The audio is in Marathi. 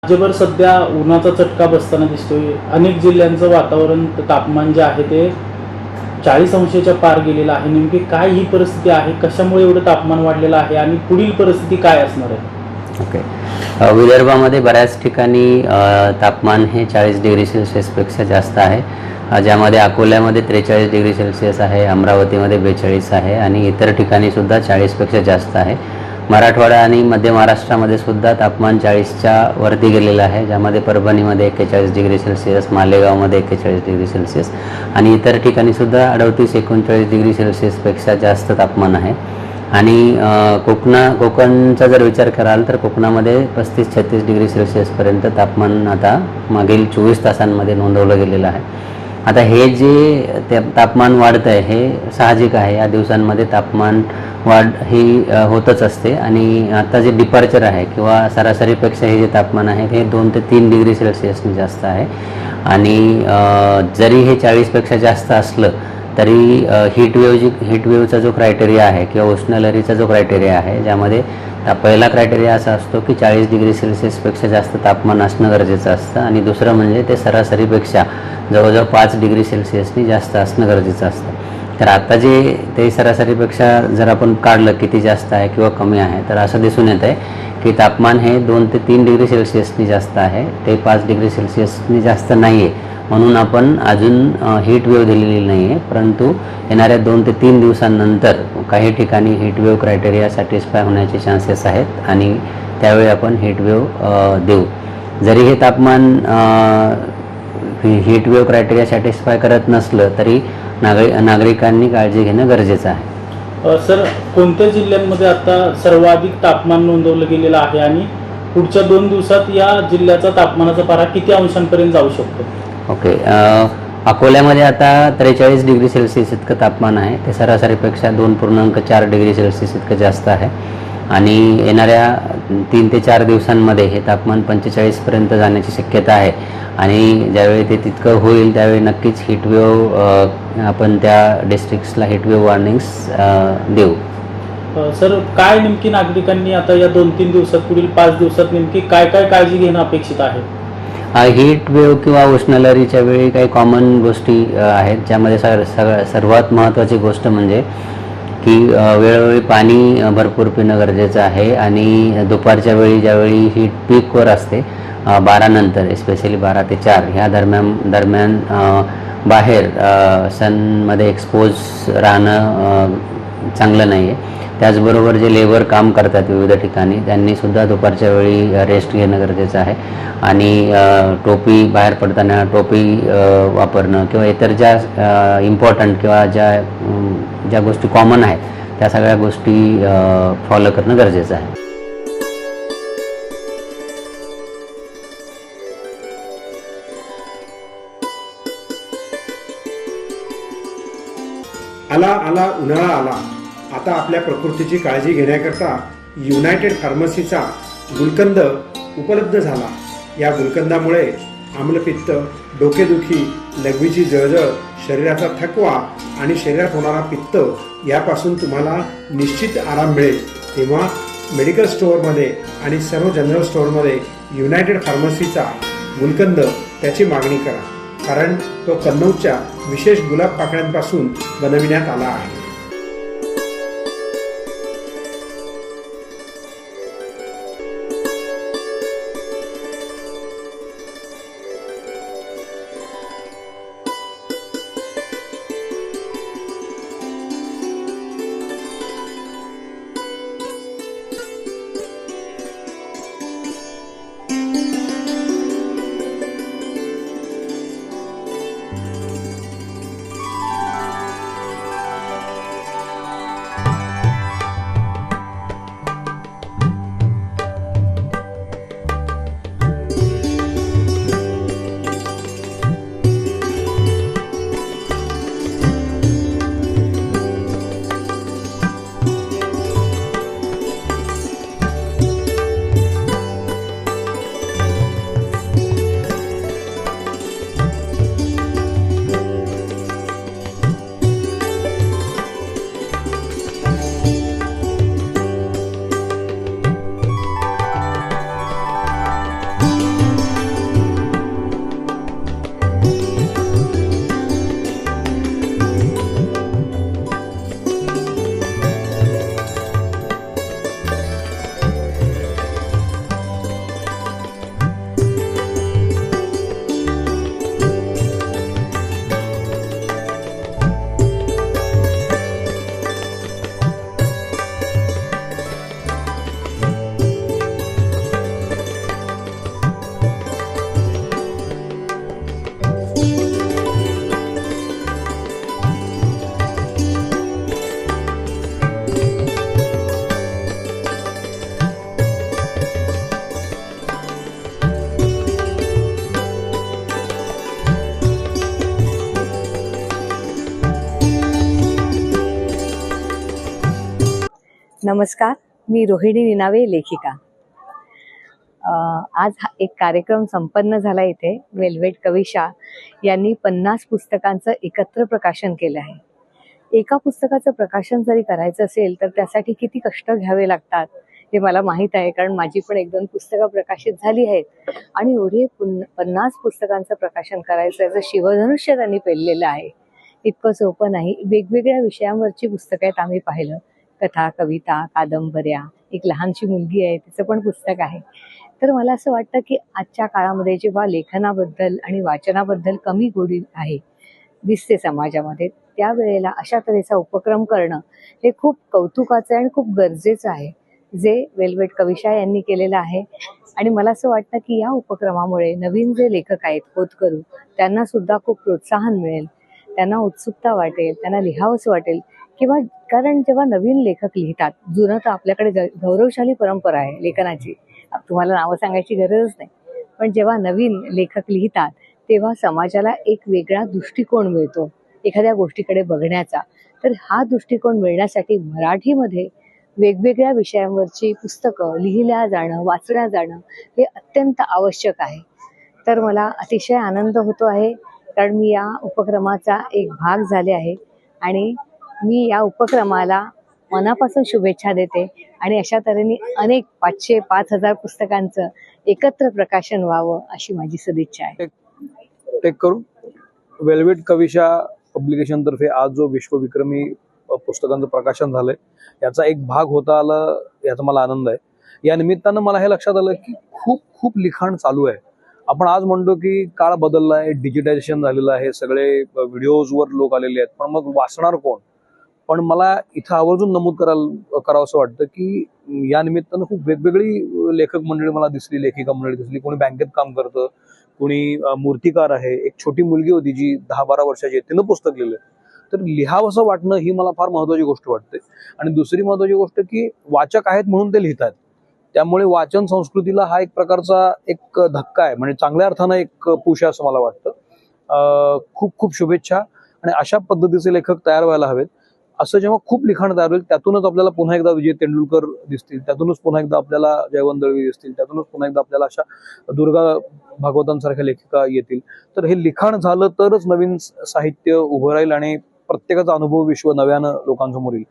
राज्यभर सध्या उन्हाचा चटका बसताना दिसतोय. अनेक जिल्ह्यांचं वातावरण तापमान जे आहे ते 40 अंशाच्या पार गेलेलं आहे. नेमकी काय ही परिस्थिती आहे, कशामुळे एवढं तापमान वाढलेलं आहे आणि पुढील परिस्थिती काय असणार आहे? ओके. विदर्भामध्ये बऱ्याच ठिकाणी तापमान हे 40 डिग्री सेल्सिअसपेक्षा जास्त आहे. ज्यामध्ये अकोल्यामध्ये 43 डिग्री सेल्सिअस आहे, अमरावतीमध्ये 42 आहे आणि इतर ठिकाणीसुद्धा 40पेक्षा जास्त आहे. मराठवाडा आणि मध्य महाराष्ट्रामध्ये सुद्धा तापमान 40च्या वरती गेलेलं आहे, ज्यामध्ये परभणीमध्ये 41 डिग्री सेल्सिअस, मालेगावमध्ये 41 डिग्री सेल्सिअस आणि इतर ठिकाणीसुद्धा 38-39 डिग्री सेल्सिअसपेक्षा जास्त तापमान आहे. आणि कोकणचा जर विचार कराल तर कोकणामध्ये 35-36 डिग्री सेल्सिअसपर्यंत तापमान आता मागील 24 तासांमध्ये नोंदवलं गेलेलं आहे. आता हे जे तापमान वाढतं आहे हे साहजिक आहे. या दिवसांमध्ये तापमान वाढ ही होतच असते आणि आता जे डिपार्चर आहे किंवा सरासरीपेक्षा हे जे तापमान आहे हे 2 ते 3 डिग्री सेल्सिअसने जास्त आहे. आणि जरी हे 40पेक्षा जास्त असलं तरी हीटवेव्हचा जो क्रायटेरिया आहे किंवा उष्णलहरीचा जो क्रायटेरिया आहे, ज्यामध्ये पहिला क्रायटेरिया असा असतो की 40 डिग्री सेल्सिअसपेक्षा जास्त तापमान असणं गरजेचं असतं आणि दुसरं म्हणजे ते सरासरीपेक्षा जवळजवळ 5 डिग्री सेल्सिअसनी जास्त असणं गरजेचं असतं. तर आता जे ते सरासरीपेक्षा जर आपण काढलं किती जास्त आहे किंवा कमी आहे, तर असं दिसून येतं आहे की तापमान हे 2 ते 3 डिग्री सेल्सिअसनी जास्त आहे, ते 5 डिग्री सेल्सिअसनी जास्त नाही आहे. म्हणून आपण अजून हीटवेव्ह दिलेली नाही आहे, परंतु येणाऱ्या 2 ते 3 दिवसांनंतर काही ठिकाणी हीटवेव्ह क्रायटेरिया सॅटिस्फाय होण्याचे चान्सेस आहेत आणि त्यावेळी आपण हीटवेव्ह देऊ. जरी हे तापमान हीटवेव्ह क्रायटेरिया सॅटिस्फाय करत नसलं तरी नागरिकांनी काळजी घेणं गरजेचं आहे. सर, कोणत्या जिल्ह्यांमध्ये आता सर्वाधिक तापमान नोंदवलं गेलेलं आहे आणि पुढच्या 2 दिवसात या जिल्ह्याचा तापमानाचा पारा किती अंशांपर्यंत जाऊ शकतो? ओके. अकोल्यामध्ये आता 43 डिग्री सेल्सिअस इतकं तापमान आहे, ते सरासरीपेक्षा 2.4 डिग्री सेल्सिअस इतकं जास्त आहे आणि येणाऱ्या 3 ते 4 दिवसांमध्ये हे तापमान 45पर्यंत जाण्याची शक्यता आहे आणि ज्यावेळी ते तितकं होईल त्यावेळी नक्कीच हीटवेव्ह आपण त्या डिस्ट्रिक्ट्सला हीटवेव्ह वॉर्निंग्स देऊ. सर, काय नेमकी नागरिकांनी आता या 2-3 दिवसात, पुढील 5 दिवसात नेमकी काय काय काळजी घेणं अपेक्षित आहे? हीटवेव्ह किंवा उष्णलहरीच्या वेळी काही कॉमन गोष्टी आहेत, ज्यामध्ये सर्वात महत्त्वाची गोष्ट म्हणजे की वेळोवेळी पाणी भरपूर पिणं गरजेचं आहे आणि दुपारच्या वेळी ज्यावेळी हीट पीकवर असते 12 नंतर, स्पेशली 12 ते 4 ह्या दरम्यान बाहेर सनमध्ये एक्सपोज राहणं चांगलं नाही आहे. त्याचबरोबर जे लेबर काम करतात विविध ठिकाणी त्यांनीसुद्धा दुपारच्या वेळी रेस्ट घेणं गरजेचं आहे आणि टोपी, बाहेर पडताना टोपी वापरणं किंवा इतर ज्या इम्पॉर्टंट किंवा ज्या गोष्टी कॉमन आहेत त्या सगळ्या गोष्टी फॉलो करणं गरजेचं आहे. आला उन्हाळा आला. आता आपल्या प्रकृतीची काळजी घेण्याकरता युनायटेड फार्मसीचा गुलकंद उपलब्ध झाला. या गुलकंदामुळे आम्लपित्त, डोकेदुखी, लघवीची जळजळ, शरीराचा थकवा आणि शरीरात होणारा पित्त यापासून तुम्हाला निश्चित आराम मिळेल. तेव्हा मेडिकल स्टोअरमध्ये आणि सर्व जनरल स्टोअरमध्ये युनायटेड फार्मसीचा गुलकंद त्याची मागणी करा, कारण तो कन्नौजच्या विशेष गुलाब पाकळ्यांपासून बनविण्यात आला आहे. नमस्कार, मी रोहिणी निनावे, लेखिका. आज हा एक कार्यक्रम संपन्न झाला इथे. वेल्वेट कविशा यांनी 50 पुस्तकांचं एकत्र प्रकाशन केलं आहे. एका पुस्तकाचं प्रकाशन जरी करायचं असेल तर त्यासाठी किती कष्ट घ्यावे लागतात हे मला माहीत आहे, कारण माझी पण 1-2 पुस्तकं प्रकाशित झाली आहेत. आणि एवढे 50 पुस्तकांचं प्रकाशन करायचं याचं शिवधनुष्य त्यांनी पेललेलं आहे. इतकं सोपं नाही. वेगवेगळ्या विषयांवरची पुस्तकं आहेत. आम्ही पाहिलं, कथा, कविता, कादंबऱ्या, एक लहानशी मुलगी आहे तिचं पण पुस्तक आहे. तर मला असं वाटतं की आजच्या काळामध्ये जेव्हा लेखनाबद्दल आणि वाचनाबद्दल कमी गोडी आहे दिसते समाजामध्ये, त्यावेळेला अशा तऱ्हेचा उपक्रम करणं हे खूप कौतुकाचं आहे आणि खूप गरजेचं आहे, जे वेल्वेट कविशा यांनी केलेलं आहे. आणि मला असं वाटतं की या उपक्रमामुळे नवीन जे लेखक आहेत होतकरू, त्यांना सुद्धा खूप प्रोत्साहन मिळेल, त्यांना उत्सुकता वाटेल, त्यांना लिहावंसं वाटेल. किंवा कारण जेव्हा नवीन लेखक लिहितात, जुनं तर आपल्याकडे गौरवशाली परंपरा आहे लेखनाची, तुम्हाला नावं सांगायची गरजच नाही, पण जेव्हा नवीन लेखक लिहितात तेव्हा समाजाला एक वेगळा दृष्टिकोन मिळतो एखाद्या गोष्टीकडे बघण्याचा. तर हा दृष्टिकोन मिळण्यासाठी मराठीमध्ये वेगवेगळ्या विषयांवरची पुस्तकं लिहिल्या जाणं, वाचल्या जाणं हे अत्यंत आवश्यक आहे. तर मला अतिशय आनंद होतो आहे, कारण मी या उपक्रमाचा एक भाग झाले आहे आणि मी या उपक्रमाला मनापासून शुभेच्छा देते. आणि अशा तऱ्हेने अनेक 500-5000 पुस्तकांचं एकत्र प्रकाशन व्हावं अशी माझी सदिच्छा आहे. टेक करू वेल्वेट कविशा पब्लिकेशन तर्फे आज जो विश्वविक्रमी पुस्तकांचं प्रकाशन झालंय याचा एक भाग होता आला, याचा मला आनंद आहे. या निमित्तानं मला हे लक्षात आलं की खूप खूप लिखाण चालू आहे. आपण आज म्हणतो की काळ बदलला आहे, डिजिटायझेशन झालेलं आहे, सगळे व्हिडिओजवर लोक आलेले आहेत, पण मग वाचणार कोण? पण मला इथं आवर्जून नमूद करावं असं वाटतं की या निमित्तानं खूप वेगवेगळी लेखक मंडळी मला दिसली, लेखिका मंडळी दिसली. कोणी बँकेत काम करतं, कोणी मूर्तिकार आहे, एक छोटी मुलगी होती जी 10-12 वर्षाची आहे, तिनं पुस्तक लिहिलं. तर लिहावंसं वाटणं ही मला फार महत्वाची गोष्ट वाटते. आणि दुसरी महत्वाची गोष्ट की वाचक आहेत म्हणून ते लिहितात, त्यामुळे वाचन संस्कृतीला हा एक प्रकारचा एक धक्का आहे, म्हणजे चांगल्या अर्थानं एक पुश आहे असं मला वाटतं. खूप खूप शुभेच्छा. आणि अशा पद्धतीचे लेखक तयार व्हायला हवेत. असं जेव्हा खूप लिखाण तयार होईल त्यातूनच आपल्याला पुन्हा एकदा विजय तेंडुलकर दिसतील, त्यातूनच पुन्हा एकदा आपल्याला जयवंत दळवी दिसतील, त्यातूनच पुन्हा एकदा आपल्याला अशा दुर्गा भागवतांसारख्या लेखिका येतील. तर हे लिखाण झालं तरच नवीन साहित्य उभं राहील आणि प्रत्येकाचा अनुभव विश्व नव्यानं लोकांसमोर येईल.